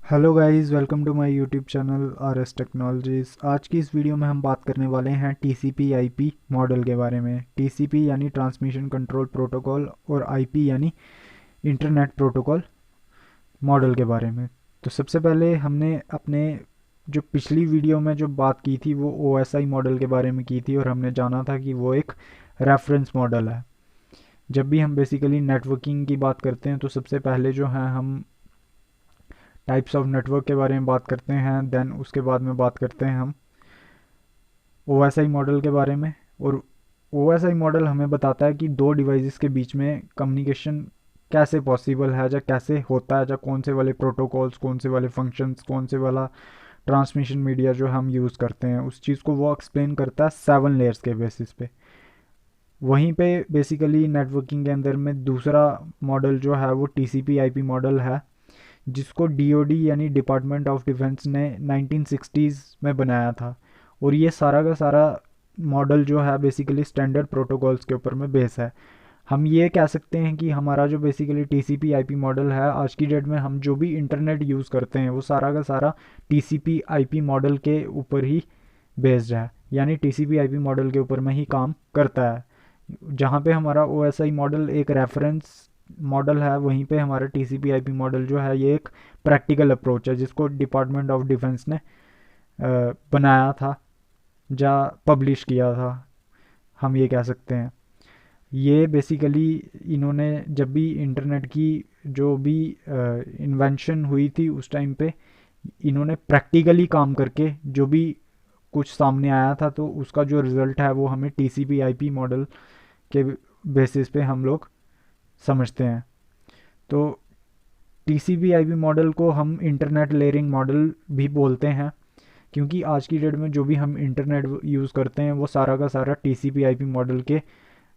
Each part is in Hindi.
Hello guys, welcome to my YouTube channel R S technologies. आज की इस वीडियो में हम बात करने वाले हैं टीसीपी आईपी मॉडल के बारे में। टीसीपी यानी ट्रांसमिशन कंट्रोल प्रोटोकॉल और आईपी यानी इंटरनेट प्रोटोकॉल मॉडल के बारे में। तो सबसे पहले हमने अपने जो पिछली वीडियो में जो बात की थी वो ओएसआई मॉडल के बारे में की थी और हमने जाना था कि वो एक रेफरेंस मॉडल है। जब भी हम बेसिकली नेटवर्किंग की बात करते हैं तो सबसे पहले जो है हम टाइप्स ऑफ नेटवर्क के बारे में बात करते हैं, देन उसके बाद में बात करते हैं हम ओएसआई मॉडल के बारे में। और ओएसआई मॉडल हमें बताता है कि दो डिवाइसेस के बीच में कम्युनिकेशन कैसे पॉसिबल है, या कैसे होता है, या कौन से वाले प्रोटोकॉल्स, कौन से वाले फंक्शंस, कौन से वाला ट्रांसमिशन मीडिया जो हम यूज़ करते हैं, उस चीज़ को वो एक्सप्लेन करता है 7 लेयर्स के बेसिस पे। वहीं पे बेसिकली नेटवर्किंग के अंदर में दूसरा मॉडल जो है वो टीसीपी आईपी मॉडल है, जिसको डीओडी यानी डिपार्टमेंट ऑफ डिफेंस ने 1960s में बनाया था। और ये सारा का सारा मॉडल जो है बेसिकली स्टैंडर्ड प्रोटोकॉल्स के ऊपर में बेस है। हम ये कह सकते हैं कि हमारा जो बेसिकली टीसीपी आईपी मॉडल है आज की डेट में, हम जो भी इंटरनेट यूज़ करते हैं वो सारा का सारा टीसीपी आईपी मॉडल के ऊपर ही बेस्ड है, यानी टीसीपी आईपी मॉडल के ऊपर में ही काम करता है। जहाँ पे हमारा ओएसआई मॉडल एक रेफरेंस मॉडल है, वहीं पे हमारा टीसीपी आईपी मॉडल जो है ये एक प्रैक्टिकल अप्रोच है, जिसको डिपार्टमेंट ऑफ डिफेंस ने बनाया था, या पब्लिश किया था, हम ये कह सकते हैं। ये बेसिकली इन्होंने जब भी इंटरनेट की जो भी इन्वेंशन हुई थी उस टाइम पे इन्होंने प्रैक्टिकली काम करके जो भी कुछ सामने आया था, तो उसका जो रिज़ल्ट है वो हमें टीसीपी आईपी मॉडल के बेसिस पे हम लोग समझते हैं। तो टीसीपी आईपी मॉडल को हम इंटरनेट लेयरिंग मॉडल भी बोलते हैं, क्योंकि आज की डेट में जो भी हम इंटरनेट यूज़ करते हैं वो सारा का सारा टीसीपी आईपी मॉडल के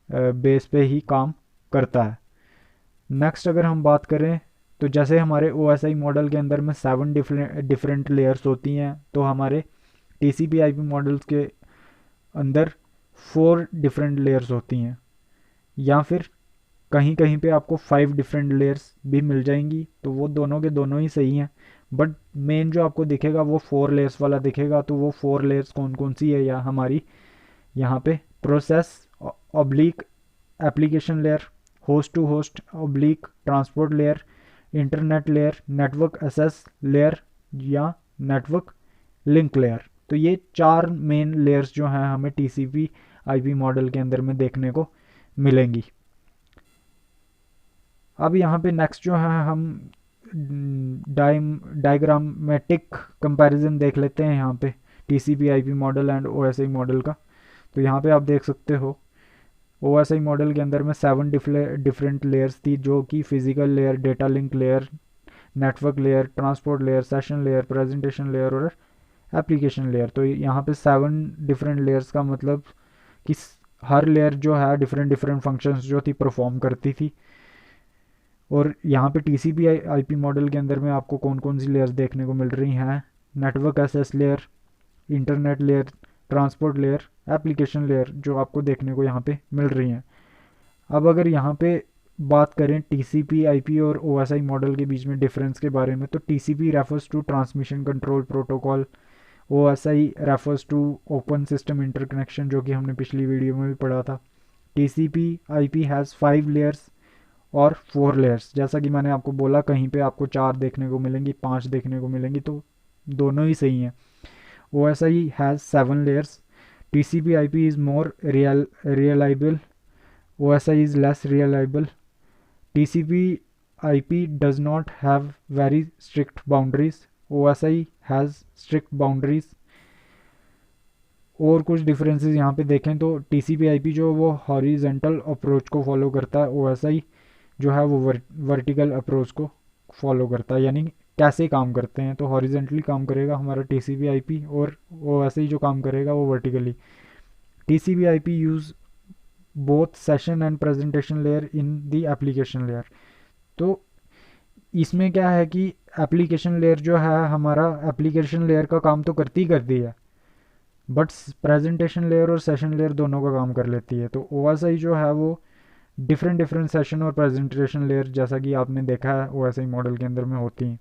बेस पे ही काम करता है। नेक्स्ट अगर हम बात करें तो जैसे हमारे ओएसआई मॉडल के अंदर में 7 डिफरेंट लेयर्स होती हैं, तो हमारे टीसीपी आईपी मॉडल्स के अंदर 4 डिफरेंट लेयर्स होती हैं, या फिर कहीं कहीं पे आपको 5 डिफरेंट लेयर्स भी मिल जाएंगी, तो वो दोनों के दोनों ही सही हैं। बट मेन जो आपको दिखेगा वो 4 लेयर्स वाला दिखेगा। तो वो 4 लेयर्स कौन कौन सी है, या हमारी यहाँ पे process oblique application layer, host to host oblique transport layer, internet layer, network access layer, या नेटवर्क लिंक लेयर। तो ये 4 मेन लेयर्स जो हैं हमें टीसीपी आईपी मॉडल के अंदर में देखने को मिलेंगी। अब यहाँ पे नेक्स्ट जो है हम डायग्रामेटिक कंपैरिजन देख लेते हैं यहाँ पे TCP IP model and OSI model का। तो यहाँ पे आप देख सकते हो ओएसआई मॉडल के अंदर में 7 डिफरेंट लेयर्स थी, जो कि physical layer, data link layer, network layer, transport layer, session layer, presentation layer और एप्लीकेशन लेयर। तो यहाँ पे 7 डिफरेंट लेयर्स का मतलब कि हर लेयर जो है डिफरेंट डिफरेंट फंक्शंस जो थी परफॉर्म करती थी। और यहाँ पे टीसीपी आईपी मॉडल के अंदर में आपको कौन कौन सी लेयर्स देखने को मिल रही हैं: network access layer, internet layer, transport layer, application layer, जो आपको देखने को यहाँ पे मिल रही हैं। अब अगर यहाँ पे बात करें टीसीपी आईपी और ओएसआई मॉडल के बीच में डिफरेंस के बारे में, तो TCP refers to transmission control protocol, OSI refers to open system interconnection, जो कि हमने पिछली वीडियो में भी पढ़ा था। टीसीपी आईपी हैज़ 5 लेयर्स और 4 लेयर्स। जैसा कि मैंने आपको बोला, कहीं पे आपको 4 देखने को मिलेंगी, 5 देखने को मिलेंगी, तो दोनों ही सही हैं। O S I has 7 layers. T C P I P is more reliable, O S I is less reliable. T C P I P does not have very strict boundaries, O S I has strict boundaries. और कुछ डिफरेंसेस यहाँ पे देखें तो T C P I P जो वो हॉरिजेंटल अप्रोच को फॉलो करता है, ओ एस आई जो है वो वर्टिकल अप्रोच को फॉलो करता है। यानी कैसे काम करते हैं, तो हॉरिजेंटली काम करेगा हमारा टीसीपी आईपी, और वो ऐसे ही जो काम करेगा वो vertically. TCP IP use both session and presentation layer in the application layer. तो इसमें क्या है कि एप्लीकेशन लेयर जो है हमारा एप्लीकेशन लेयर का काम तो करती है, बट प्रेजेंटेशन लेयर और सेशन लेयर दोनों का काम कर लेती है। तो ओ जो है वो डिफरेंट डिफरेंट सेशन और प्रेजेंटेशन लेयर, जैसा कि आपने देखा है ओ मॉडल के अंदर में होती हैं।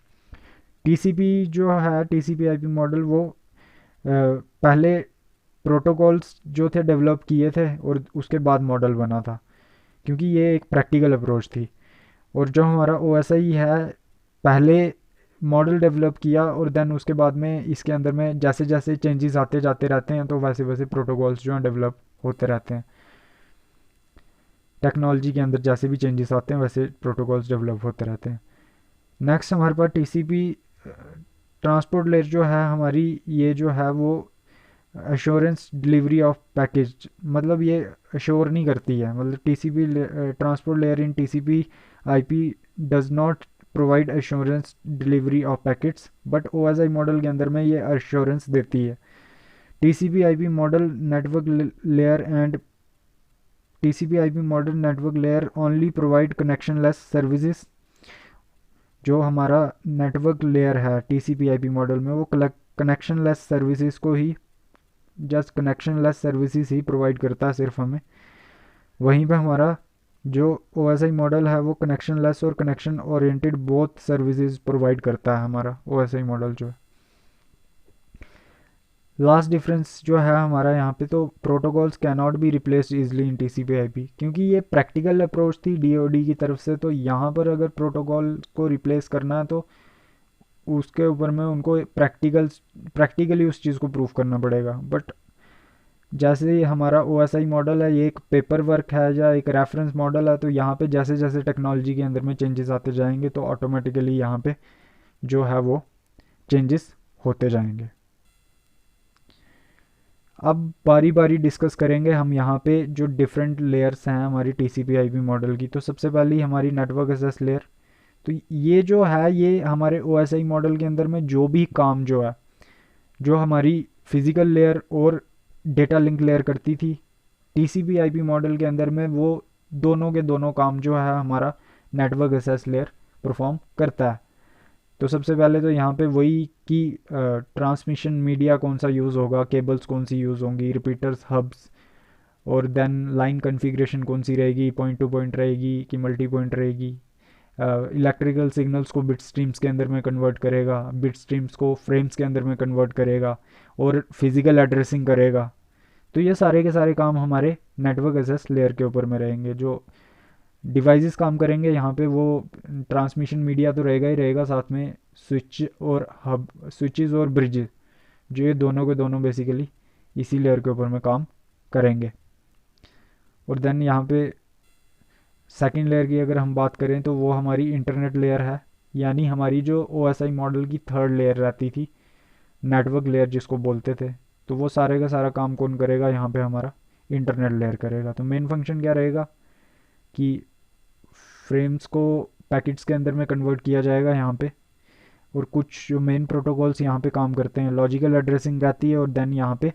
टीसीपी जो है, टीसीपी आईपी मॉडल, वो पहले प्रोटोकॉल्स जो थे डेवलप किए थे और उसके बाद मॉडल बना था, क्योंकि ये एक प्रैक्टिकल अप्रोच थी। और जो हमारा ओ है, पहले मॉडल डेवलप किया और देन उसके बाद में इसके अंदर में जैसे जैसे चेंजेस आते जाते रहते हैं तो वैसे वैसे प्रोटोकॉल्स जो हैं डेवलप होते रहते हैं। टेक्नोलॉजी के अंदर जैसे भी चेंजेस आते हैं वैसे प्रोटोकॉल्स डेवलप होते रहते हैं। नेक्स्ट हमारे पास टीसीपी ट्रांसपोर्ट लेयर जो है हमारी, ये जो है वो अश्योरेंस डिलीवरी ऑफ पैकेज, मतलब ये अश्योर नहीं करती है, मतलब TCP transport layer in TCP IP does not provide assurance delivery of packets, but OSI model के अंदर में ये अश्योरेंस देती है। TCP IP model network layer and TCP IP model network layer only provide connection less services. जो हमारा नेटवर्क लेयर है टीसीपी आईपी मॉडल में, वो कनेक्शन लेस सर्विसेज को ही, जस्ट कनेक्शन लेस सर्विसेज ही प्रोवाइड करता है सिर्फ हमें। वहीं पे हमारा जो ओएसआई मॉडल है वो कनेक्शन लेस और connection oriented both services provide करता है हमारा ओएसआई मॉडल जो है। लास्ट डिफरेंस जो है हमारा यहाँ पे, तो protocols can not be replaced easily in TCP IP, क्योंकि ये प्रैक्टिकल अप्रोच थी डीओडी की तरफ से, तो यहाँ पर अगर प्रोटोकॉल को रिप्लेस करना है तो उसके ऊपर में उनको प्रैक्टिकली उस चीज़ को प्रूव करना पड़ेगा। बट जैसे ही हमारा ओ मॉडल है, ये एक पेपर वर्क है या एक रेफरेंस मॉडल है, तो यहाँ पे जैसे जैसे टेक्नोलॉजी के अंदर में चेंजेस आते जाएंगे तो ऑटोमेटिकली यहाँ पे जो है वो चेंजेस होते जाएंगे। अब बारी बारी डिस्कस करेंगे हम यहाँ पे जो डिफरेंट लेयर्स हैं हमारी टीसीपी आईपी मॉडल की। तो सबसे पहली हमारी नेटवर्क एसेस लेयर। तो ये जो है, ये हमारे ओ मॉडल के अंदर में जो भी काम जो है, जो हमारी फिजिकल लेयर और डेटा लिंक लेयर करती थी, टीसीपी आईपी मॉडल के अंदर में वो दोनों के दोनों काम जो है हमारा नेटवर्क एसेस लेयर परफॉर्म करता है। तो सबसे पहले तो यहाँ पे वही कि ट्रांसमिशन मीडिया कौन सा यूज़ होगा, केबल्स कौन सी यूज़ होंगी, रिपीटर्स, हब्स, और देन लाइन कॉन्फ़िगरेशन कौन सी रहेगी, पॉइंट टू पॉइंट रहेगी कि मल्टी पॉइंट रहेगी, इलेक्ट्रिकल सिग्नल्स को बिट स्ट्रीम्स के अंदर में कन्वर्ट करेगा, बिट स्ट्रीम्स को फ्रेम्स के अंदर में कन्वर्ट करेगा, और फिजिकल एड्रेसिंग करेगा। तो ये सारे के सारे काम हमारे नेटवर्क एसेस लेयर के ऊपर में रहेंगे। जो डिवाइसेस काम करेंगे यहाँ पे, वो ट्रांसमिशन मीडिया तो रहेगा ही रहेगा, साथ में स्विच और हब, स्विचेस और ब्रिजेस, जो ये दोनों के दोनों बेसिकली इसी लेयर के ऊपर में काम करेंगे। और देन यहाँ पे सेकंड लेयर की अगर हम बात करें तो वो हमारी इंटरनेट लेयर है, यानी हमारी जो ओ मॉडल की थर्ड लेयर रहती थी, नेटवर्क लेयर जिसको बोलते थे। तो वो सारे का सारा काम कौन करेगा, यहाँ पे हमारा इंटरनेट लेयर करेगा। तो मेन फंक्शन क्या रहेगा कि फ्रेम्स को पैकेट्स के अंदर में कन्वर्ट किया जाएगा यहाँ पे, और कुछ जो मेन प्रोटोकॉल्स यहाँ पे काम करते हैं, लॉजिकल एड्रेसिंग रहती है, और देन यहाँ पे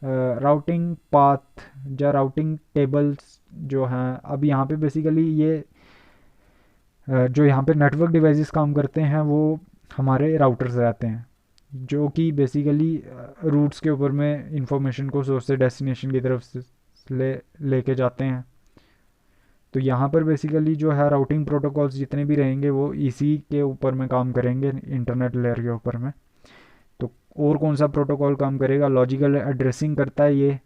राउटिंग पाथ या राउटिंग टेबल्स जो हैं। अब यहाँ पे बेसिकली ये जो यहाँ पे नेटवर्क डिवाइसेस काम करते हैं वो हमारे राउटर्स रहते हैं, जो कि बेसिकली रूट्स के ऊपर में इंफॉर्मेशन को सोर्स से डेस्टिनेशन की तरफ से लेके जाते हैं। तो यहाँ पर बेसिकली जो है राउटिंग प्रोटोकॉल्स जितने भी रहेंगे वो इसी के ऊपर में काम करेंगे, इंटरनेट लेयर के ऊपर में। तो और कौन सा प्रोटोकॉल काम करेगा, लॉजिकल एड्रेसिंग करता है ये,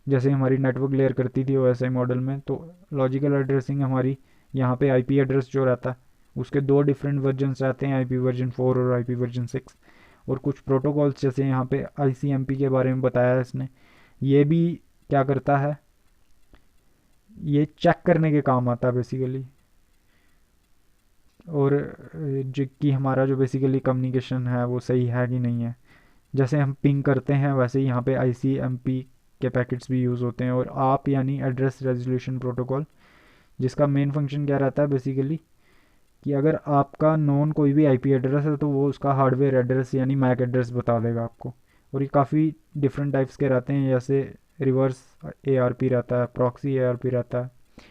जैसे हमारी नेटवर्क लेयर करती थी ओएसआई मॉडल में। तो लॉजिकल एड्रेसिंग हमारी यहाँ पे आईपी एड्रेस जो रहता है उसके दो डिफरेंट वर्जन्स रहते हैं, आईपी वर्जन 4 और आईपी वर्जन 6। और कुछ प्रोटोकॉल्स जैसे यहाँ पे आईसीएमपी के बारे में बताया है इसने, ये भी क्या करता है, ये चेक करने के काम आता है बेसिकली। और जो कि हमारा जो बेसिकली कम्युनिकेशन है वो सही है कि नहीं है, जैसे हम पिंग करते हैं वैसे ही यहाँ पे आईसीएमपी के पैकेट्स भी यूज़ होते हैं। और आप यानी एड्रेस रेजोल्यूशन प्रोटोकॉल, जिसका मेन फंक्शन क्या रहता है बेसिकली कि अगर आपका नॉन कोई भी आईपी एड्रेस है तो वो उसका हार्डवेयर एड्रेस यानी मैक एड्रेस बता देगा आपको। और ये काफ़ी डिफरेंट टाइप्स के रहते हैं, जैसे रिवर्स एआरपी रहता है, प्रॉक्सी एआरपी रहता है,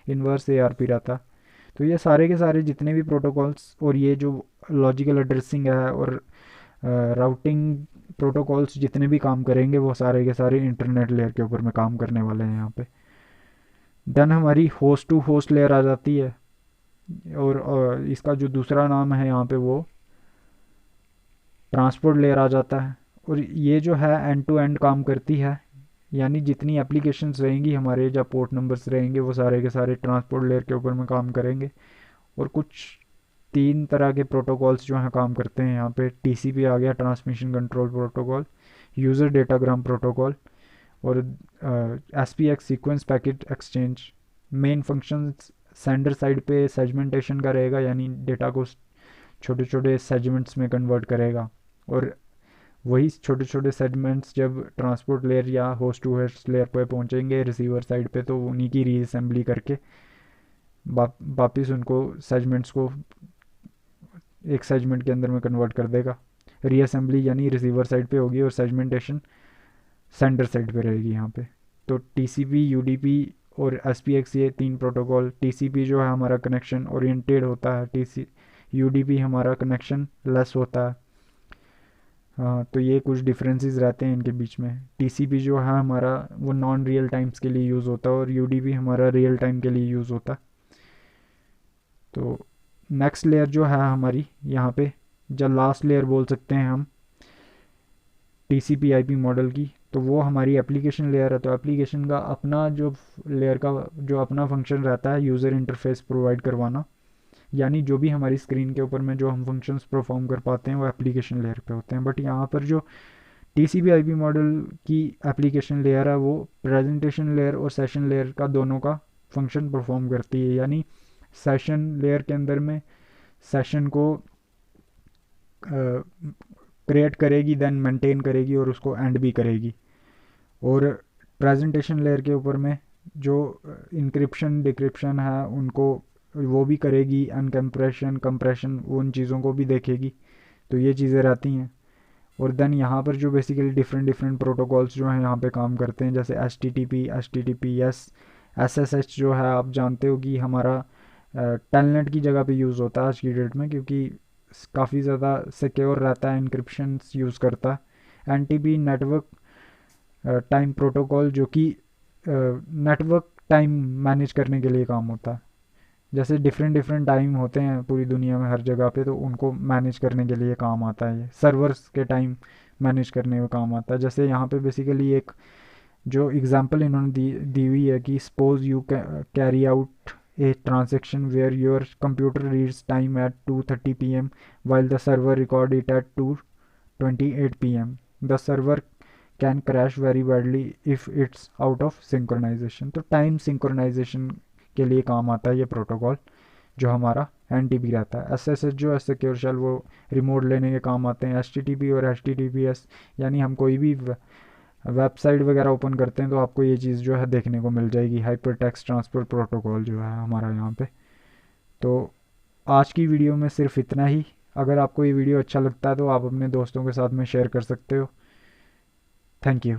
इन्वर्स एआरपी रहता है। तो ये सारे के सारे जितने भी प्रोटोकॉल्स और ये जो लॉजिकल एड्रेसिंग है और राउटिंग प्रोटोकॉल्स जितने भी काम करेंगे वो सारे के सारे इंटरनेट लेयर के ऊपर में काम करने वाले हैं यहाँ पे। देन हमारी होस्ट टू होस्ट लेयर आ जाती है, और इसका जो दूसरा नाम है यहाँ पे वो ट्रांसपोर्ट लेयर आ जाता है। और ये जो है एंड टू एंड काम करती है, यानी जितनी एप्लीकेशंस रहेंगी हमारे, या पोर्ट नंबर्स रहेंगे, वो सारे के सारे ट्रांसपोर्ट लेयर के ऊपर में काम करेंगे। और कुछ 3 तरह के प्रोटोकॉल्स जो हैं काम करते हैं यहाँ पे। टीसीपी आ गया, transmission control protocol, user datagram protocol, और SPX sequence packet exchange. Main function sender side पे सेगमेंटेशन का रहेगा, यानी डेटा को छोटे छोटे सेगमेंट्स में कन्वर्ट करेगा। और वही छोटे छोटे सेगमेंट्स जब ट्रांसपोर्ट लेयर या होस्ट टू होस्ट लेयर पे पहुंचेंगे रिसीवर साइड पे, तो उन्हीं की रीअसेंबली करके वापस उनको सेगमेंट्स को एक सेगमेंट के अंदर में कन्वर्ट कर देगा। रीअसेंबली यानी रिसीवर साइड पे होगी और सेगमेंटेशन सेंडर साइड पे रहेगी यहाँ पे। तो टीसीपी, यूडीपी और एसपीएक्स, ये 3 प्रोटोकॉल। टीसीपी जो है हमारा कनेक्शन ओरिएंटेड होता है, यूडीपी हमारा कनेक्शन लेस होता है। हाँ, तो ये कुछ डिफरेंसेस रहते हैं इनके बीच में। टीसीपी जो है हमारा वो नॉन रियल टाइम्स के लिए यूज़ होता है, और यूडीपी हमारा रियल टाइम के लिए यूज़ होता है। तो नेक्स्ट लेयर जो है हमारी यहाँ पे, जो लास्ट लेयर बोल सकते हैं हम टीसीपी आईपी मॉडल की, तो वो हमारी एप्लीकेशन लेयर है। तो एप्लीकेशन का अपना जो लेयर का जो अपना फंक्शन रहता है, यूज़र इंटरफेस प्रोवाइड करवाना, यानी जो भी हमारी स्क्रीन के ऊपर में जो हम फंक्शंस परफॉर्म कर पाते हैं वो एप्लीकेशन लेयर पे होते हैं। बट यहाँ पर जो टीसीपी आईपी मॉडल की एप्लीकेशन लेयर है, वो प्रेजेंटेशन लेयर और सेशन लेयर का दोनों का फंक्शन परफॉर्म करती है। यानी सेशन लेयर के अंदर में सेशन को क्रिएट करेगी, देन मेंटेन करेगी और उसको एंड भी करेगी। और प्रेजेंटेशन लेयर के ऊपर में जो इंक्रिप्शन डिक्रिप्शन है उनको वो भी करेगी, अनकम्प्रेशन कंप्रेशन उन चीज़ों को भी देखेगी। तो ये चीज़ें रहती हैं। और देन यहाँ पर जो बेसिकली डिफरेंट डिफरेंट प्रोटोकॉल्स जो हैं यहाँ पे काम करते हैं, जैसे H T T P, H T T P S, S S H जो है आप जानते हो कि हमारा टेलनेट की जगह पे यूज़ होता है आज की डेट में, क्योंकि काफ़ी ज़्यादा सिक्योर रहता है, इंक्रिप्शन यूज़ करता है। N T P network time protocol, जो कि नेटवर्क टाइम मैनेज करने के लिए काम होता है। जैसे डिफरेंट डिफरेंट टाइम होते हैं पूरी दुनिया में हर जगह पे, तो उनको मैनेज करने के लिए काम आता है। ये सर्वर्स के टाइम मैनेज करने में काम आता है। जैसे यहाँ पे बेसिकली एक जो एग्जांपल इन्होंने दी हुई है कि suppose you carry out a transaction where your computer reads time at 2:30 PM while the server record it at 2:28 PM. The server can crash very badly if it's out of synchronization. तो टाइम सिंक्रोनाइजेशन के लिए काम आता है ये प्रोटोकॉल, जो हमारा एन टी पी रहता है। एस एस एच जो है सिक्योर शेल, वो रिमोट लेने के काम आते हैं। एच टी टी पी और H T T P S, यानी हम कोई भी वेबसाइट वगैरह ओपन करते हैं तो आपको ये चीज़ जो है देखने को मिल जाएगी। हाइपर टेक्स्ट ट्रांसफर प्रोटोकॉल जो है हमारा यहाँ पे। तो आज की वीडियो में सिर्फ इतना ही। अगर आपको ये वीडियो अच्छा लगता है तो आप अपने दोस्तों के साथ में शेयर कर सकते हो। Thank you.